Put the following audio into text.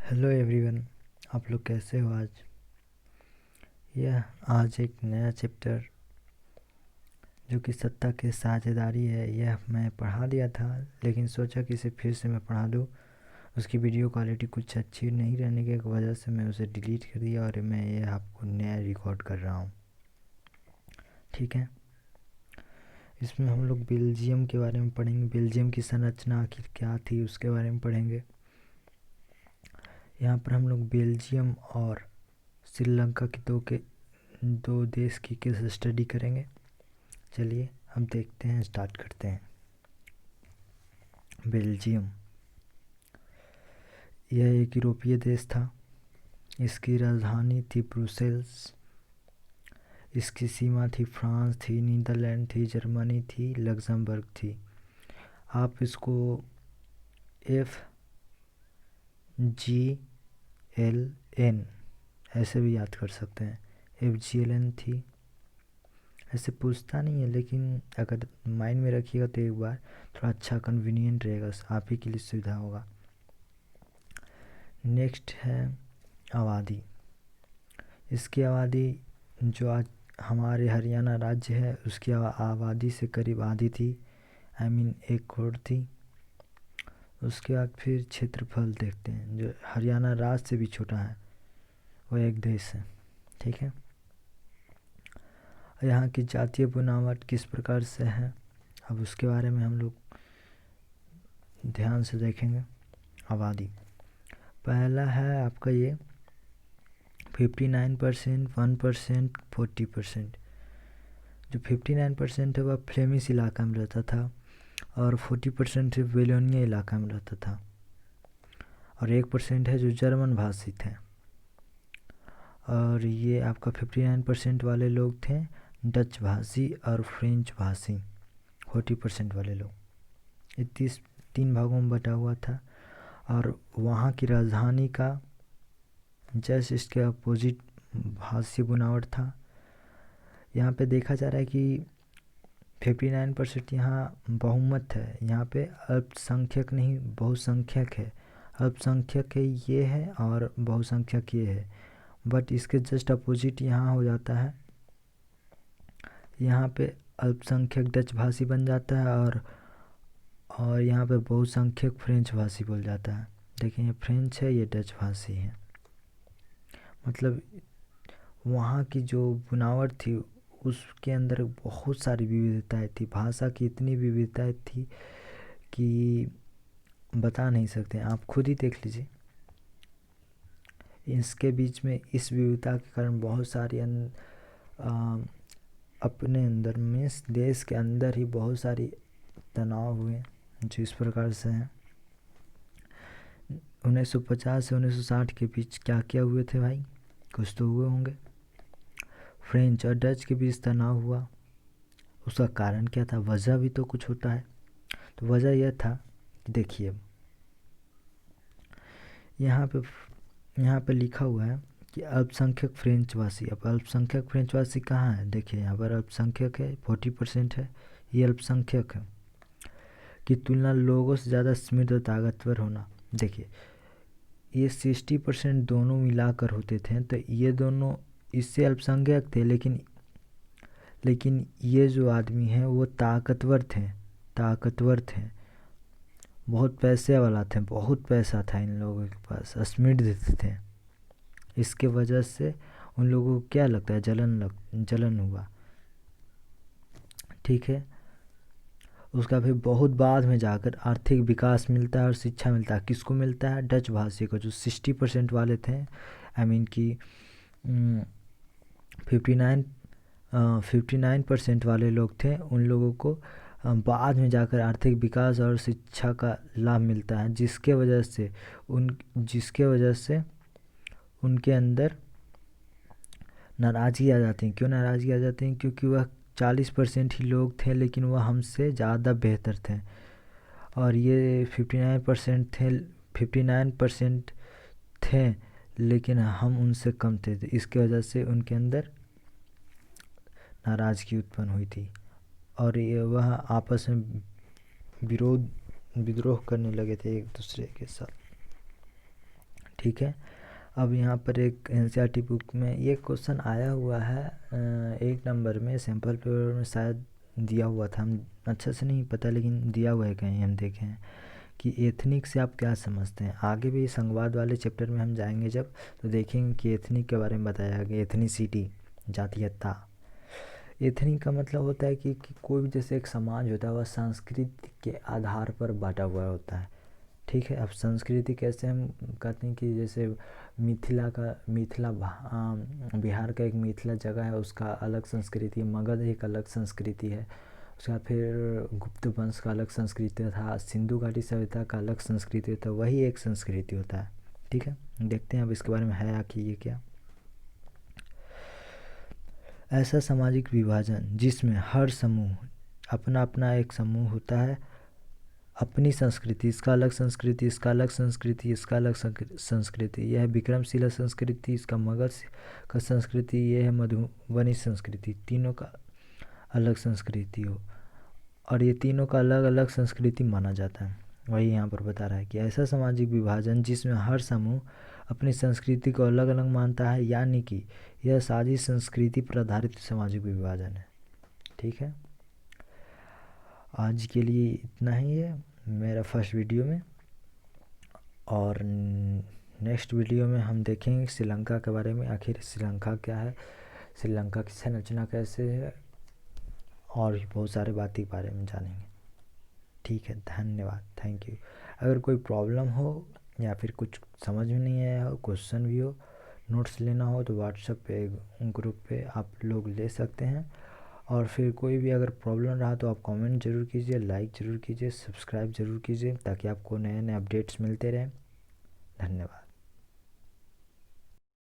Hello everyone, आप लोग कैसे हो? आज एक नया चैप्टर जो कि सत्ता की साझेदारी है, यह मैं पढ़ा दिया था, लेकिन सोचा कि इसे फिर से मैं पढ़ा दूँ। उसकी वीडियो क्वालिटी कुछ अच्छी नहीं रहने की वजह से मैं उसे डिलीट कर दिया और मैं ये आपको नया रिकॉर्ड कर रहा हूँ। ठीक है, इसमें हम लोग बेल्जियम के बारे में पढ़ेंगे। बेल्जियम की संरचना आखिर क्या थी उसके बारे में पढ़ेंगे। यहाँ पर हम लोग बेल्जियम और श्रीलंका की दो देश की केस स्टडी करेंगे। चलिए हम देखते हैं, स्टार्ट करते हैं। बेल्जियम यह एक यूरोपीय देश था। इसकी राजधानी थी ब्रुसेल्स। इसकी सीमा थी फ्रांस थी, नीदरलैंड थी, जर्मनी थी, लग्जमबर्ग थी। आप इसको FGLN ऐसे भी याद कर सकते हैं। FGLN थी। ऐसे पूछता नहीं है, लेकिन अगर माइंड में रखिएगा तो एक बार थोड़ा अच्छा कन्वीनियंट रहेगा, आप ही के लिए सुविधा होगा। नेक्स्ट है आबादी। इसकी आबादी जो आज हमारे हरियाणा राज्य है उसकी आबादी से करीब आधी थी, I mean 1 करोड़ थी। उसके बाद फिर क्षेत्रफल देखते हैं, जो हरियाणा राज्य से भी छोटा है, वो एक देश है। ठीक है, यहाँ की जातीय बनावट किस प्रकार से है, अब उसके बारे में हम लोग ध्यान से देखेंगे। आबादी पहला है आपका ये 59%, 1%, 40%। जो 59% है वह फ्लेमिश इलाका में रहता था और 40% वेलोनिया इलाका में रहता था, और 1% है जो जर्मन भाषी थे। और ये आपका 59% वाले लोग थे डच भाषी और फ्रेंच भाषी। 40% वाले लोग, ये 3 भागों में बटा हुआ था। और वहाँ की राजधानी का जस्ट इसके अपोजिट भाषी बनावट था। यहाँ पे देखा जा रहा है कि 59% यहाँ बहुमत है। यहाँ पे अल्पसंख्यक नहीं बहुसंख्यक है। अल्पसंख्यक है ये है और बहुसंख्यक ये है, बट इसके जस्ट अपोजिट यहाँ हो जाता है। यहाँ पे अल्पसंख्यक डच भाषी बन जाता है और यहाँ पे बहुसंख्यक फ्रेंच भाषी बोल जाता है। देखिए ये फ्रेंच है, ये डच भाषी है। मतलब वहाँ की जो बनावट थी उसके अंदर बहुत सारी विविधताएं थी। भाषा की इतनी विविधताएं थी कि बता नहीं सकते, आप खुद ही देख लीजिए। इसके बीच में इस विविधता के कारण बहुत सारी अपने अंदर में देश के अंदर ही बहुत सारी तनाव हुए, जो इस प्रकार से हैं। 1950 से 1960 के बीच क्या क्या हुए थे भाई, कुछ तो हुए होंगे। फ्रेंच और डच के बीच तनाव हुआ। उसका कारण क्या था, वजह भी तो कुछ होता है। तो वजह यह था कि देखिए यहाँ पे लिखा हुआ है कि अल्पसंख्यक फ्रेंचवासी। अब अल्पसंख्यक फ्रेंचवासी कहाँ है, देखिए यहाँ पर अल्पसंख्यक है, 40% है, ये अल्पसंख्यक है। की तुलना लोगों से ज़्यादा समृद्ध और ताकतवर होना। देखिए ये 60% दोनों मिलाकर होते थे, तो ये दोनों इससे अल्पसंख्यक थे, लेकिन ये जो आदमी हैं वो ताकतवर थे, बहुत पैसे वाला थे, बहुत पैसा था इन लोगों के पास, समृद्ध थे। इसके वजह से उन लोगों को क्या लगता है, जलन हुआ। ठीक है, उसका फिर बहुत बाद में जाकर आर्थिक विकास मिलता है और शिक्षा मिलता है। किसको मिलता है, डच भाषी को, जो 60% वाले थे। आई मीन कि 59% वाले लोग थे, उन लोगों को बाद में जाकर आर्थिक विकास और शिक्षा का लाभ मिलता है, जिसके वजह से उनके अंदर नाराज़गी आ जाती है। क्यों नाराज़गी आ जाती है, क्योंकि वह 40% ही लोग थे, लेकिन वह हमसे ज़्यादा बेहतर थे, और ये 59% थे, लेकिन हम उनसे कम थे। इसके वजह से उनके अंदर नाराज़गी उत्पन्न हुई थी और ये वह आपस में विद्रोह करने लगे थे एक दूसरे के साथ। ठीक है। अब यहाँ पर एक एनसीईआरटी बुक में ये क्वेश्चन आया हुआ है 1 नंबर में, सैम्पल पेपर में शायद दिया हुआ था, हम अच्छा से नहीं पता लेकिन दिया हुआ है कहीं हम देखे हैं कि एथनिक से आप क्या समझते हैं। आगे भी संघवाद वाले चैप्टर में हम जाएंगे जब, तो देखेंगे कि एथनिक के बारे में बताया गया, एथनिसिटी, जातीयता। एथनिक का मतलब होता है कि कोई भी जैसे एक समाज होता है वह संस्कृति के आधार पर बांटा हुआ होता है, ठीक है। अब संस्कृति कैसे हम कहते हैं कि जैसे बिहार का एक मिथिला जगह है, उसका अलग संस्कृति है, मगध एक अलग संस्कृति है, उसके बाद फिर गुप्त वंश का अलग संस्कृति था, सिंधु घाटी सभ्यता का अलग संस्कृति होता है, वही एक संस्कृति होता है, ठीक है। देखते हैं अब इसके बारे में है कि ये क्या। ऐसा सामाजिक विभाजन जिसमें हर समूह अपना अपना एक समूह होता है, अपनी संस्कृति, इसका अलग संस्कृति, इसका अलग संस्कृति, इसका अलग संस्कृति, यह है विक्रमशिला संस्कृति, इसका मगध का संस्कृति, यह है मधुबनी संस्कृति, तीनों का अलग संस्कृति हो और ये तीनों का अलग अलग संस्कृति माना जाता है। वही यहाँ पर बता रहा है कि ऐसा सामाजिक विभाजन जिसमें हर समूह अपनी संस्कृति को अलग अलग मानता है, यानी कि यह साझी संस्कृति पर आधारित सामाजिक विभाजन है, ठीक है। आज के लिए इतना ही है मेरा फर्स्ट वीडियो में, और नेक्स्ट वीडियो में हम देखेंगे श्रीलंका के बारे में, आखिर श्रीलंका क्या है, श्रीलंका की संरचना कैसे है, और भी बहुत सारे बातें के बारे में जानेंगे, ठीक है। धन्यवाद, थैंक यू। अगर कोई प्रॉब्लम हो या फिर कुछ समझ में नहीं आया हो, क्वेश्चन भी हो, नोट्स लेना हो, तो व्हाट्सएप पे ग्रुप पे आप लोग ले सकते हैं। और फिर कोई भी अगर प्रॉब्लम रहा तो आप कमेंट ज़रूर कीजिए, लाइक ज़रूर कीजिए, सब्सक्राइब ज़रूर कीजिए, ताकि आपको नए नए अपडेट्स मिलते रहें। धन्यवाद।